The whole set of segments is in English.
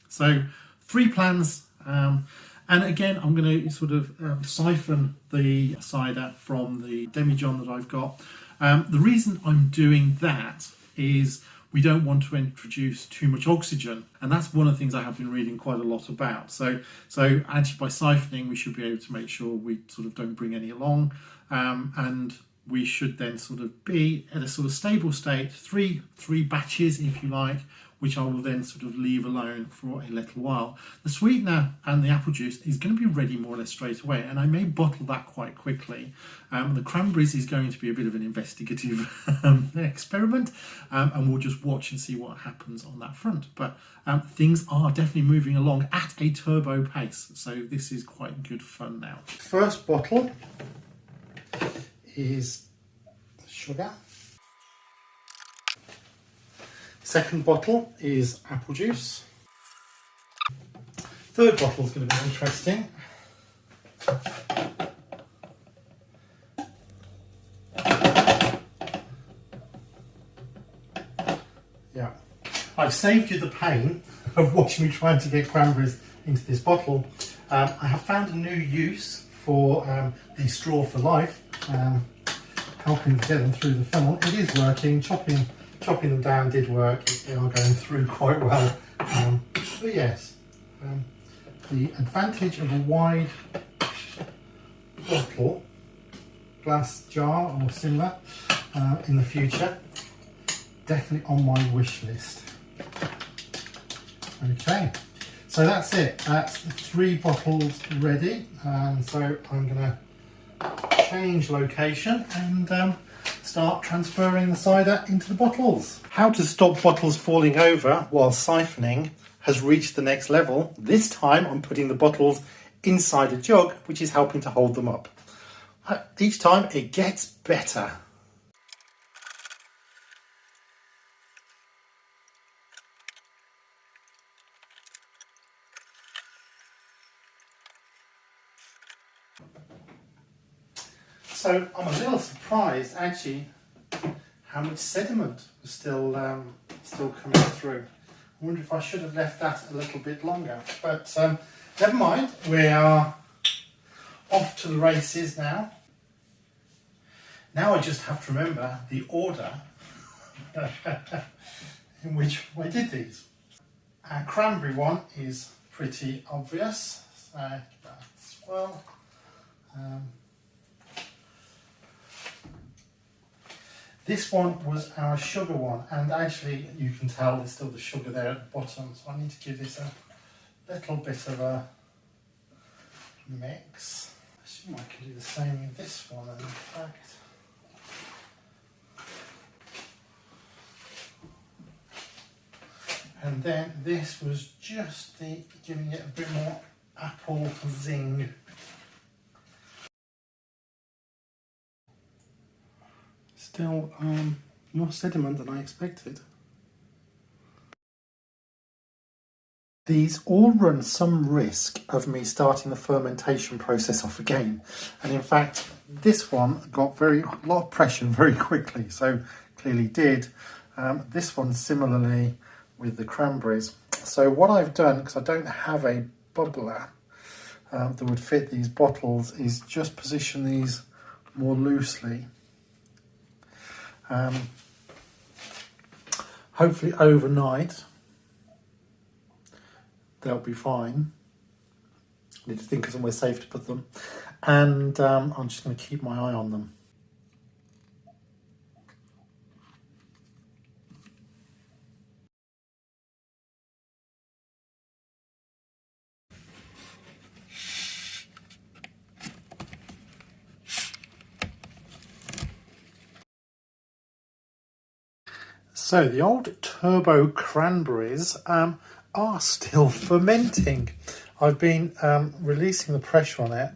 So 3 plans, and again I'm going to sort of siphon the cider from the demijohn that I've got. The reason I'm doing that is we don't want to introduce too much oxygen, and that's one of the things I have been reading quite a lot about. So actually by siphoning we should be able to make sure we sort of don't bring any along, and we should then sort of be at a sort of stable state, three batches if you like, which I will then sort of leave alone for a little while. The sweetener and the apple juice is going to be ready more or less straight away, and I may bottle that quite quickly. The cranberries is going to be a bit of an investigative experiment, and we'll just watch and see what happens on that front. But things are definitely moving along at a turbo pace, so this is quite good fun now. First bottle is sugar. Second bottle is apple juice. Third bottle is going to be interesting. Yeah, I've saved you the pain of watching me trying to get cranberries into this bottle. I have found a new use for the straw for life, helping to get them through the funnel. It is working. Chopping them down did work. They are going through quite well. But yes, the advantage of a wide bottle, glass jar or similar in the future, definitely on my wish list. Okay, so that's it. That's the 3 bottles ready. So I'm going to change location and start transferring the cider into the bottles. How to stop bottles falling over while siphoning has reached the next level. This time I'm putting the bottles inside a jug, which is helping to hold them up. Each time it gets better. So I'm a little surprised actually how much sediment was still coming through. I wonder if I should have left that a little bit longer, but never mind, we are off to the races now. Now I just have to remember the order in which I did these. Our cranberry one is pretty obvious, so that's well. This one was our sugar one, and actually you can tell there's still the sugar there at the bottom, so I need to give this a little bit of a mix. I assume I can do the same with this one, in fact. And then this was just giving it a bit more apple zing. Still more sediment than I expected. These all run some risk of me starting the fermentation process off again, and in fact this one got a lot of pressure very quickly, so clearly did. This one similarly with the cranberries. So what I've done, because I don't have a bubbler that would fit these bottles, is just position these more loosely. Hopefully overnight they'll be fine. I need to think of somewhere safe to put them, and I'm just going to keep my eye on them. So the old turbo cranberries are still fermenting. I've been releasing the pressure on it.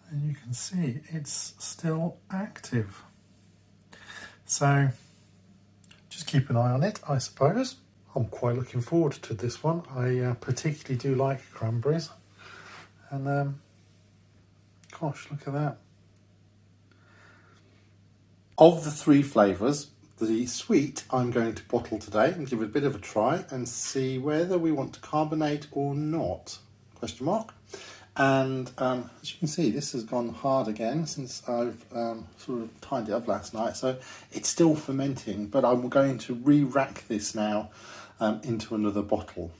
And you can see it's still active. So just keep an eye on it, I suppose. I'm quite looking forward to this one. I particularly do like cranberries. And gosh, look at that. Of the three flavours, the sweet I'm going to bottle today and give it a bit of a try and see whether we want to carbonate or not, question mark. And as you can see, this has gone hard again since I've sort of tied it up last night, so it's still fermenting, but I'm going to re-rack this now into another bottle.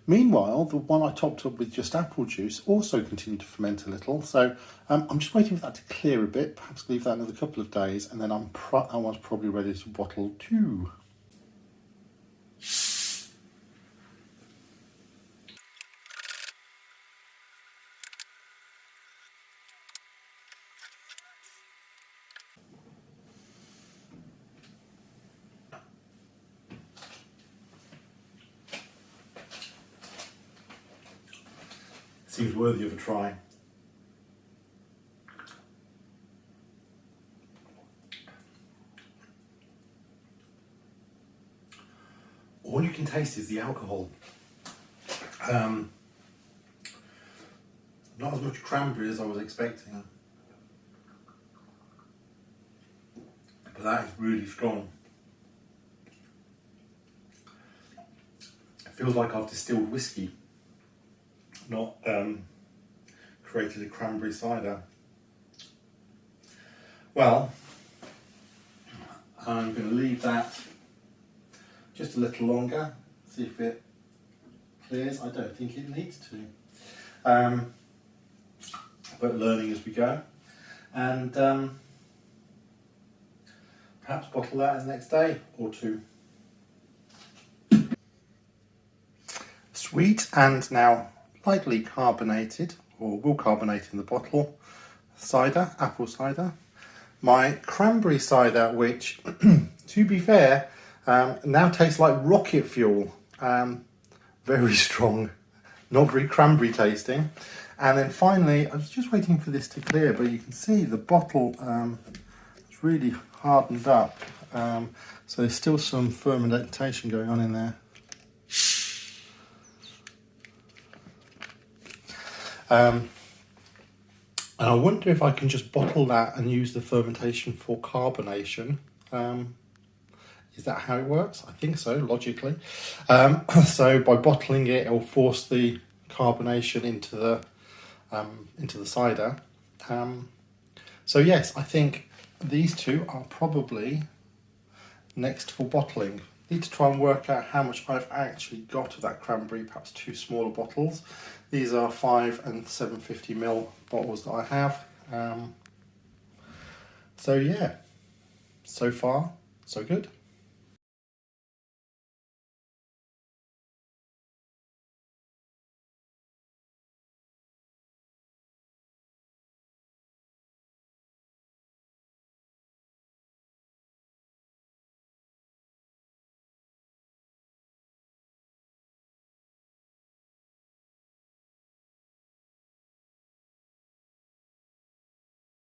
Meanwhile, the one I topped up with just apple juice also continued to ferment a little, so I'm just waiting for that to clear a bit, perhaps leave that another couple of days, and then I was probably ready to bottle too. Seems worthy of a try. All you can taste is the alcohol. Not as much cranberry as I was expecting, but that is really strong. It feels like I've distilled whiskey, not created a cranberry cider. Well, I'm going to leave that just a little longer, see if it clears. I don't think it needs to, but learning as we go, and perhaps bottle that in the next day or two. Sweet and now lightly carbonated, or will carbonate in the bottle, cider, apple cider. My cranberry cider, which, to be fair, now tastes like rocket fuel. Very strong, not very cranberry tasting. And then finally, I was just waiting for this to clear, but you can see the bottle it's really hardened up. So there's still some fermentation going on in there. And I wonder if I can just bottle that and use the fermentation for carbonation. Is that how it works? I think so, logically. So by bottling it, it'll force the carbonation into the cider. So yes, I think these two are probably next for bottling. Need to try and work out how much I've actually got of that cranberry, perhaps two smaller bottles. These are 5 and 750ml bottles that I have. So yeah, so far, so good.